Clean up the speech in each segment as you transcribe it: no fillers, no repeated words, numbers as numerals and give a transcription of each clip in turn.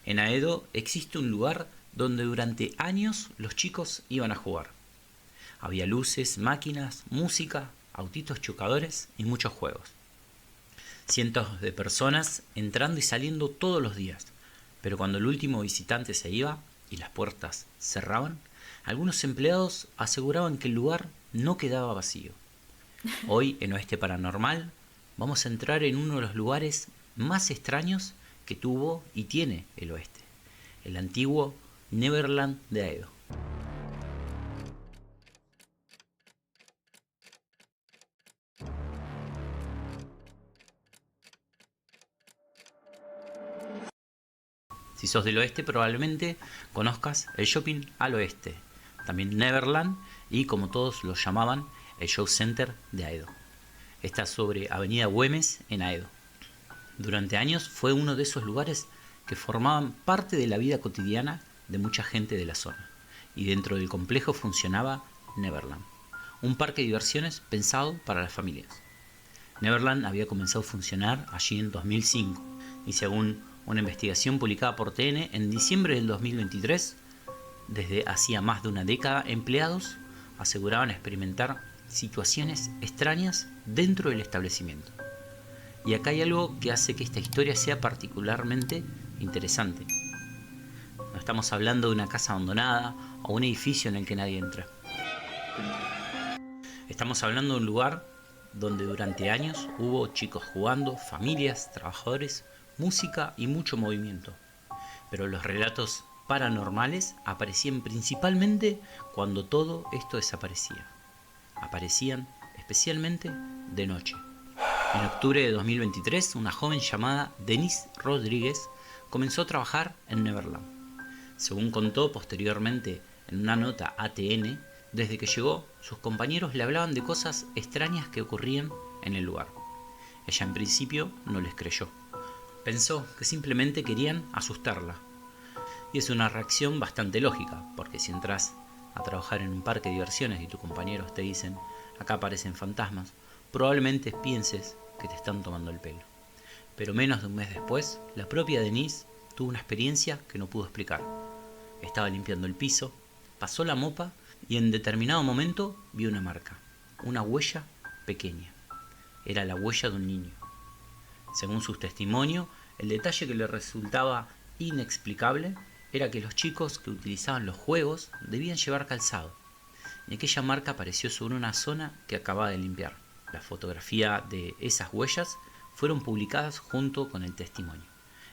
En Aedo existe un lugar donde durante años los chicos iban a jugar. Había luces, máquinas, música, autitos chocadores y muchos juegos. Cientos de personas entrando y saliendo todos los días, pero cuando el último visitante se iba y las puertas cerraban, algunos empleados aseguraban que el lugar no quedaba vacío. Hoy, en Oeste Paranormal, vamos a entrar en uno de los lugares más extraños que tuvo y tiene el Oeste, el antiguo Neverland de Aedo. Si sos del oeste, probablemente conozcas el Shopping al Oeste, también Neverland y, como todos lo llamaban, el Show Center de Aedo. Está sobre Avenida Güemes en Aedo. Durante años fue uno de esos lugares que formaban parte de la vida cotidiana de mucha gente de la zona, y dentro del complejo funcionaba Neverland, un parque de diversiones pensado para las familias. Neverland había comenzado a funcionar allí en 2005 y, según una investigación publicada por TN en diciembre del 2023, desde hacía más de una década, empleados aseguraban experimentar situaciones extrañas dentro del establecimiento. Y acá hay algo que hace que esta historia sea particularmente interesante. No estamos hablando de una casa abandonada o un edificio en el que nadie entra. Estamos hablando de un lugar donde durante años hubo chicos jugando, familias, trabajadores, música y mucho movimiento. Pero los relatos paranormales aparecían principalmente cuando todo esto desaparecía. Aparecían especialmente de noche. En octubre de 2023, una joven llamada Denise Rodríguez comenzó a trabajar en Neverland. Según contó posteriormente en una nota a TN, desde que llegó, sus compañeros le hablaban de cosas extrañas que ocurrían en el lugar. Ella en principio no les creyó. Pensó que simplemente querían asustarla. Y es una reacción bastante lógica, porque si entras a trabajar en un parque de diversiones y tus compañeros te dicen acá aparecen fantasmas, probablemente pienses que te están tomando el pelo. Pero menos de un mes después, la propia Denise tuvo una experiencia que no pudo explicar. Estaba limpiando el piso, pasó la mopa y en determinado momento vio una marca, una huella pequeña. Era la huella de un niño. Según su testimonio, el detalle que le resultaba inexplicable era que los chicos que utilizaban los juegos debían llevar calzado, y aquella marca apareció sobre una zona que acababa de limpiar. La fotografía de esas huellas fueron publicadas junto con el testimonio,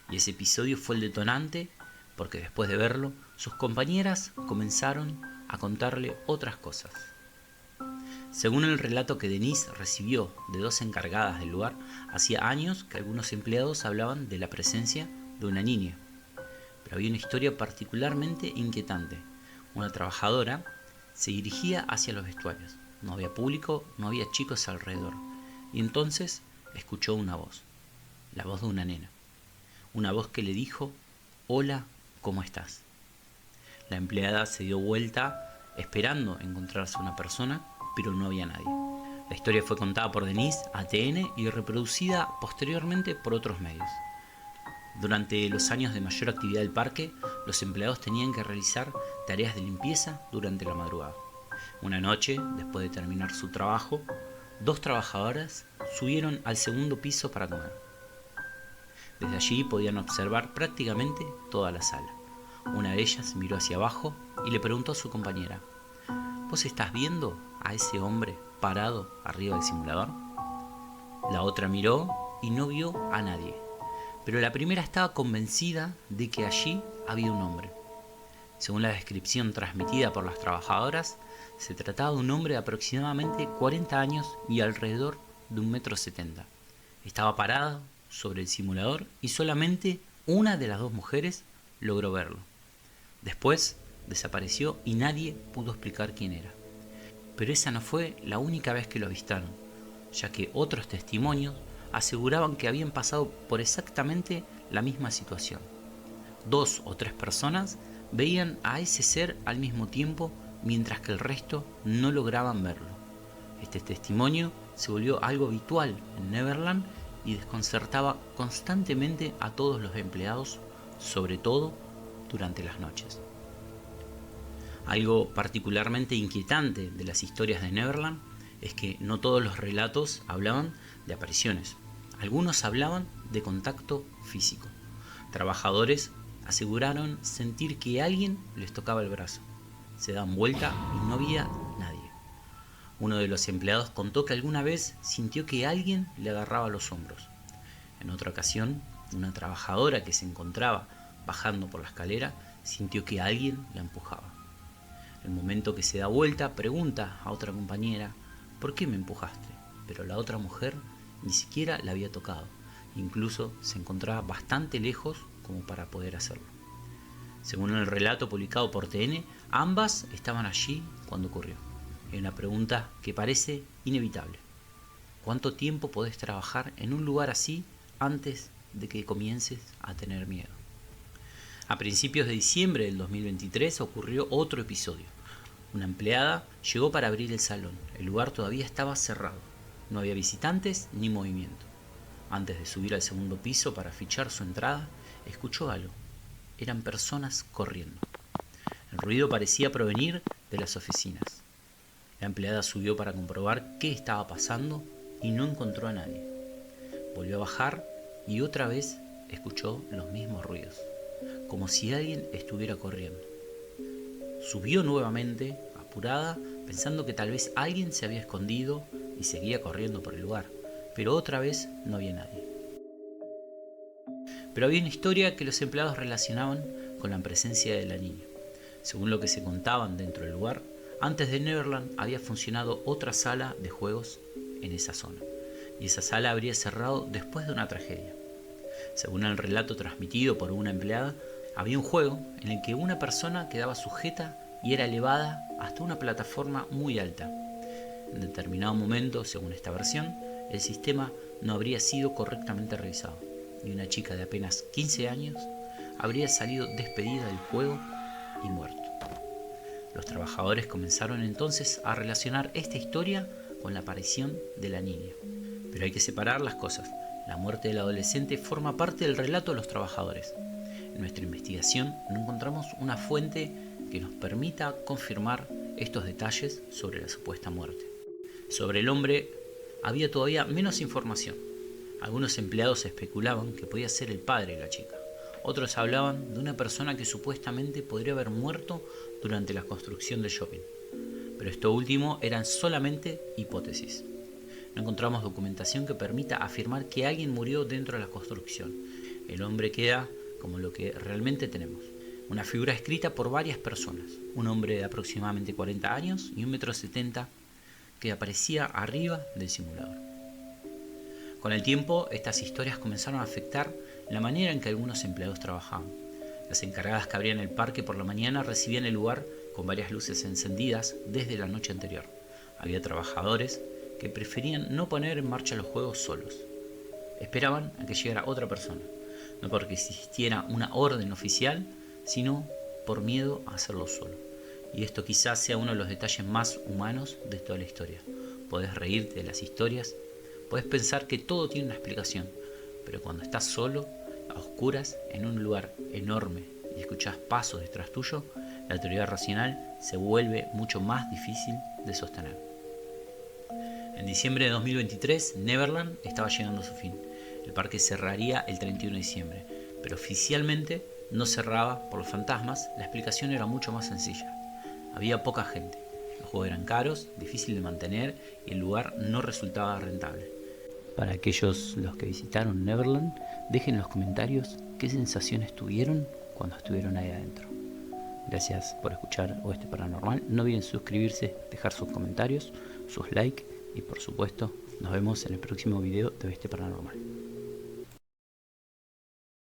y ese episodio fue el detonante porque después de verlo, sus compañeras comenzaron a contarle otras cosas. Según el relato que Denise recibió de dos encargadas del lugar, hacía años que algunos empleados hablaban de la presencia de una niña. Pero había una historia particularmente inquietante. Una trabajadora se dirigía hacia los vestuarios. No había público, no había chicos alrededor. Y entonces escuchó una voz, la voz de una nena. Una voz que le dijo: «Hola, ¿cómo estás?». La empleada se dio vuelta esperando encontrarse una persona, pero no había nadie. La historia fue contada por Denise a TN y reproducida posteriormente por otros medios. Durante los años de mayor actividad del parque, los empleados tenían que realizar tareas de limpieza durante la madrugada. Una noche, después de terminar su trabajo, dos trabajadoras subieron al segundo piso para comer. Desde allí podían observar prácticamente toda la sala. Una de ellas miró hacia abajo y le preguntó a su compañera: «¿Vos estás viendo a ese hombre parado arriba del simulador?». La otra miró y no vio a nadie, pero la primera estaba convencida de que allí había un hombre. Según la descripción transmitida por las trabajadoras, se trataba de un hombre de aproximadamente 40 años y alrededor de 1,70 m. Estaba parado sobre el simulador y solamente una de las dos mujeres logró verlo. Después desapareció y nadie pudo explicar quién era. Pero esa no fue la única vez que lo avistaron, ya que otros testimonios aseguraban que habían pasado por exactamente la misma situación. 2 o 3 personas veían a ese ser al mismo tiempo, mientras que el resto no lograban verlo. Este testimonio se volvió algo habitual en Neverland y desconcertaba constantemente a todos los empleados sobre todo durante las noches. Algo particularmente inquietante de las historias de Neverland es que no todos los relatos hablaban de apariciones. Algunos hablaban de contacto físico. Trabajadores aseguraron sentir que alguien les tocaba el brazo. Se daban vuelta y no había nadie. Uno de los empleados contó que alguna vez sintió que alguien le agarraba los hombros. En otra ocasión, una trabajadora que se encontraba bajando por la escalera sintió que alguien la empujaba. En el momento que se da vuelta, pregunta a otra compañera: ¿por qué me empujaste? Pero la otra mujer ni siquiera la había tocado. Incluso se encontraba bastante lejos como para poder hacerlo. Según el relato publicado por TN, ambas estaban allí cuando ocurrió. Hay una pregunta que parece inevitable: ¿cuánto tiempo podés trabajar en un lugar así antes de que comiences a tener miedo? A principios de diciembre del 2023 ocurrió otro episodio. Una empleada llegó para abrir el salón. El lugar todavía estaba cerrado. No había visitantes ni movimiento. Antes de subir al segundo piso para fichar su entrada, escuchó algo. Eran personas corriendo. El ruido parecía provenir de las oficinas. La empleada subió para comprobar qué estaba pasando y no encontró a nadie. Volvió a bajar y otra vez escuchó los mismos ruidos, como si alguien estuviera corriendo. Subió nuevamente, apurada, pensando que tal vez alguien se había escondido y seguía corriendo por el lugar, pero otra vez no había nadie. Pero había una historia que los empleados relacionaban con la presencia de la niña. Según lo que se contaban dentro del lugar, antes de Neverland había funcionado otra sala de juegos en esa zona, y esa sala habría cerrado después de una tragedia. Según el relato transmitido por una empleada, había un juego en el que una persona quedaba sujeta y era elevada hasta una plataforma muy alta. En determinado momento, según esta versión, el sistema no habría sido correctamente revisado y una chica de apenas 15 años habría salido despedida del juego y muerto. Los trabajadores comenzaron entonces a relacionar esta historia con la aparición de la niña. Pero hay que separar las cosas. La muerte del adolescente forma parte del relato de los trabajadores. En nuestra investigación no encontramos una fuente que nos permita confirmar estos detalles sobre la supuesta muerte. Sobre el hombre había todavía menos información. Algunos empleados especulaban que podía ser el padre de la chica. Otros hablaban de una persona que supuestamente podría haber muerto durante la construcción del shopping. Pero esto último eran solamente hipótesis. No encontramos documentación que permita afirmar que alguien murió dentro de la construcción. El hombre queda como lo que realmente tenemos: una figura escrita por varias personas, un hombre de aproximadamente 40 años y 1,70 m que aparecía arriba del simulador. Con el tiempo, estas historias comenzaron a afectar la manera en que algunos empleados trabajaban. Las encargadas que abrían el parque por la mañana recibían el lugar con varias luces encendidas desde la noche anterior. Había trabajadores que preferían no poner en marcha los juegos solos. Esperaban a que llegara otra persona, no porque existiera una orden oficial, sino por miedo a hacerlo solo. Y esto quizás sea uno de los detalles más humanos de toda la historia. Podés reírte de las historias, podés pensar que todo tiene una explicación, pero cuando estás solo, a oscuras, en un lugar enorme y escuchás pasos detrás tuyo, la teoría racional se vuelve mucho más difícil de sostener. En diciembre de 2023, Neverland estaba llegando a su fin. El parque cerraría el 31 de diciembre, pero oficialmente no cerraba por los fantasmas. La explicación era mucho más sencilla. Había poca gente, los juegos eran caros, difícil de mantener y el lugar no resultaba rentable. Para aquellos los que visitaron Neverland, dejen en los comentarios qué sensaciones tuvieron cuando estuvieron ahí adentro. Gracias por escuchar Oeste Paranormal. No olviden suscribirse, dejar sus comentarios, sus likes y por supuesto nos vemos en el próximo video de Oeste Paranormal.